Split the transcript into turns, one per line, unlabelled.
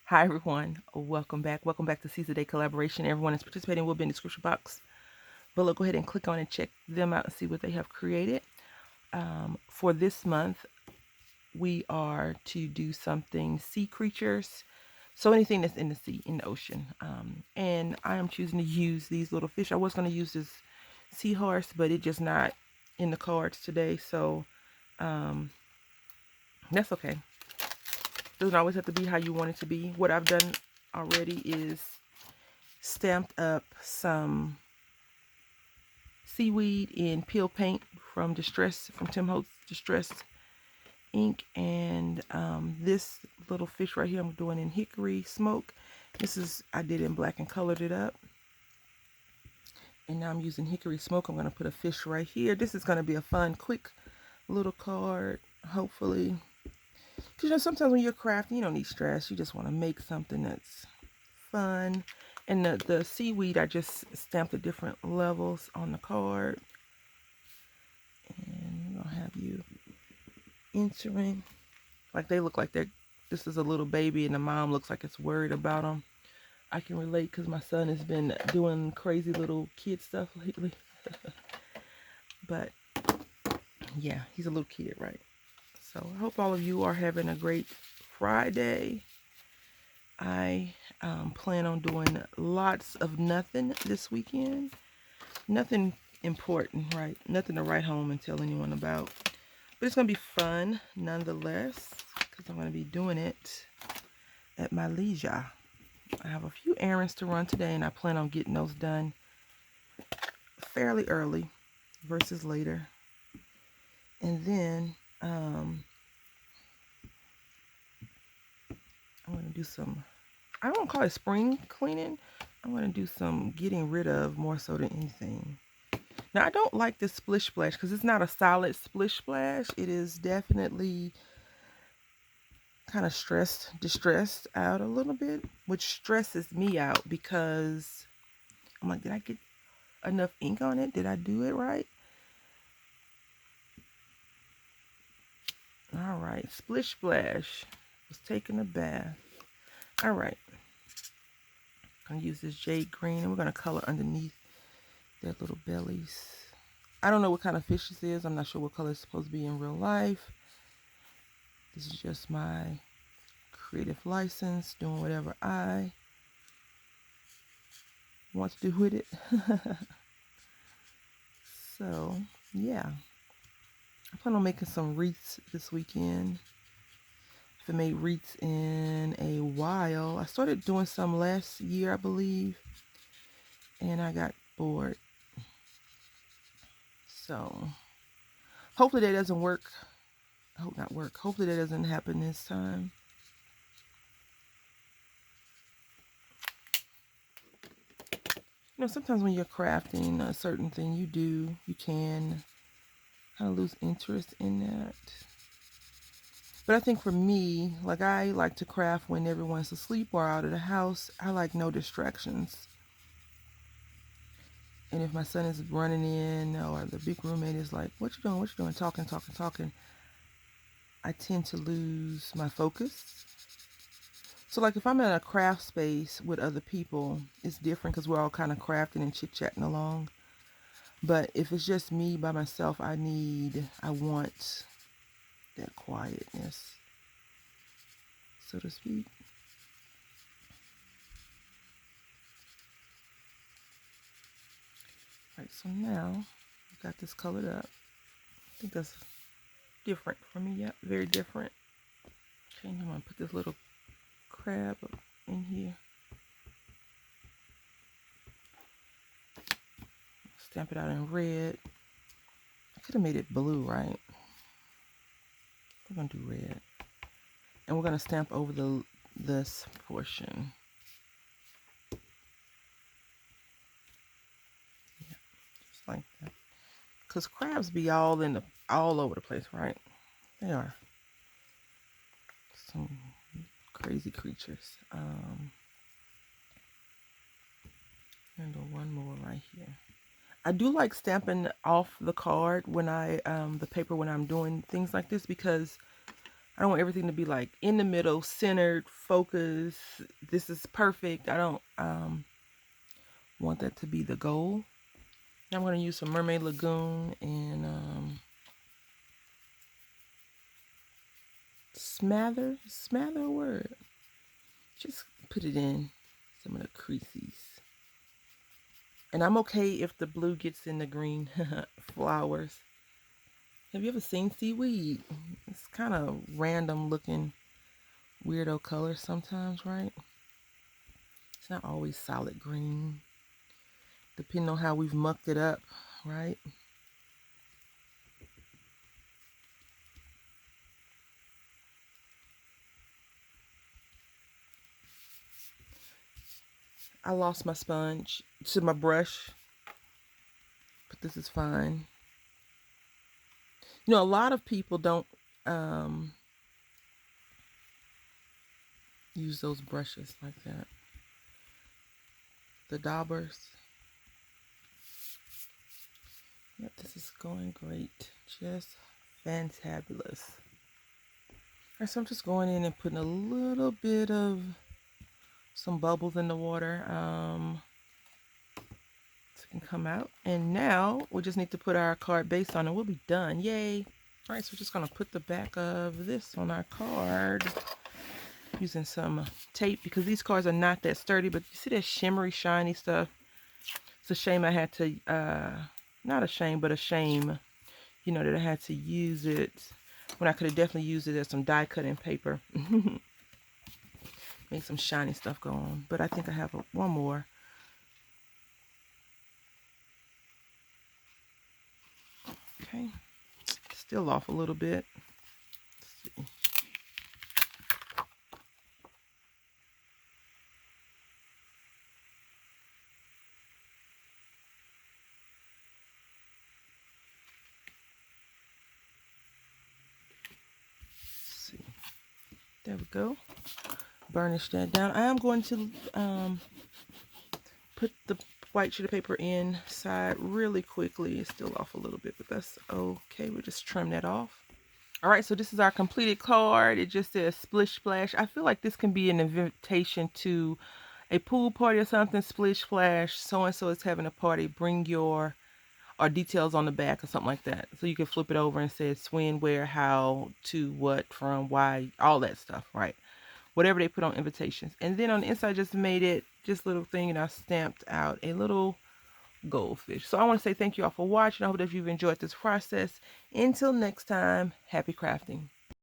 Hi everyone, welcome back. Welcome back to Caesar Day Collaboration. Everyone is participating will be in the description box below. Go ahead and click on and check them out and see what they have created. For this month, we are to do something sea creatures. So anything that's in the sea, in the ocean. And I am choosing to use these little fish. I was going to use this seahorse, but it's just not in the cards today. So that's okay. Doesn't always have to be how you want it to be. What I've done already is stamped up some seaweed in peel paint from Tim Holtz Distress ink, and this little fish right here I'm doing in hickory smoke. I did in black and colored it up, and now I'm using hickory smoke. I'm going to put a fish right here. This is going to be a fun, quick little card, hopefully. Because sometimes when you're crafting, you don't need stress. You just want to make something that's fun. And the seaweed, I just stamped the different levels on the card. And we're going to have you entering. Like they look like this is a little baby and the mom looks like it's worried about them. I can relate because my son has been doing crazy little kid stuff lately. But yeah, he's a little kid, right? So I hope all of you are having a great Friday. I plan on doing lots of nothing this weekend. Nothing important, right? Nothing to write home and tell anyone about. But it's going to be fun nonetheless because I'm going to be doing it at my leisure. I have a few errands to run today and I plan on getting those done fairly early versus later. And then I'm going to do some, I don't call it spring cleaning. I'm going to do some getting rid of more so than anything. Now, I don't like this splish splash because it's not a solid splish splash. It is definitely kind of distressed out a little bit, which stresses me out because I'm like, did I get enough ink on it? Did I do it right? All right, splish splash was taking a bath. All right, I'm gonna use this jade green and we're gonna color underneath their little bellies. I don't know what kind of fish this is. I'm not sure what color it's supposed to be in real life. This is just my creative license, doing whatever I want to do with it. So, yeah. I plan on making some wreaths this weekend. I haven't made wreaths in a while. I started doing some last year, I believe, and I got bored. So, hopefully that doesn't work. I hope not work. Hopefully that doesn't happen this time. Sometimes when you're crafting a certain thing you can kind of lose interest in that. But I think for me, like I like to craft when everyone's asleep or out of the house. I like no distractions. And if my son is running in or the big roommate is like, what you doing? What you doing? Talking. I tend to lose my focus. So like if I'm in a craft space with other people, it's different because we're all kind of crafting and chit-chatting along. But if it's just me by myself, I want that quietness, so to speak. All right, so now I've got this colored up. I think that's different for me. Yeah, very different. Okay, I'm gonna put this little crab up in here. Stamp it out in red. I could have made it blue, right? We're gonna do red. And we're gonna stamp over this portion. Yeah, just like that. Cause crabs be all over the place, right? They are some crazy creatures. And do one more right here. I do like stamping off the card when the paper when I'm doing things like this because I don't want everything to be like in the middle, centered, focused. This is perfect. I don't want that to be the goal. I'm going to use some Mermaid Lagoon and smother a word. Just put it in some of the creases. And I'm okay if the blue gets in the green flowers. Have you ever seen seaweed? It's kind of random looking weirdo colors sometimes, right? It's not always solid green, depending on how we've mucked it up, right? I lost my sponge to my brush, but this is fine. You know, a lot of people don't use those brushes like that. The daubers. Yep, this is going great. Just fantabulous. Alright, so I'm just going in and putting a little bit of some bubbles in the water. So it can come out. And now we just need to put our card base on and we'll be done. Yay. Alright, so we're just gonna put the back of this on our card using some tape because these cards are not that sturdy, but you see that shimmery, shiny stuff? It's a shame I had to, not a shame, but a shame, you know, that I had to use it when I could have definitely used it as some die cutting paper. Make some shiny stuff go on. But I think I have one more. Okay. Still off a little bit. Let's see. There we go. Burnish that down. I am going to put the white sheet of paper inside really quickly. It's still off a little bit, but that's okay. We'll just trim that off. All right, so this is our completed card. It just says Splish Splash. I feel like this can be an invitation to a pool party or something. Splish Splash, so-and-so is having a party. Bring your, or details on the back or something like that. So you can flip it over and say when, where, how, to, what, from, why, all that stuff, right? Whatever they put on invitations. And then on the inside, just made it, just little thing, and I stamped out a little goldfish. So I want to say thank you all for watching. I hope that you've enjoyed this process. Until next time, happy crafting.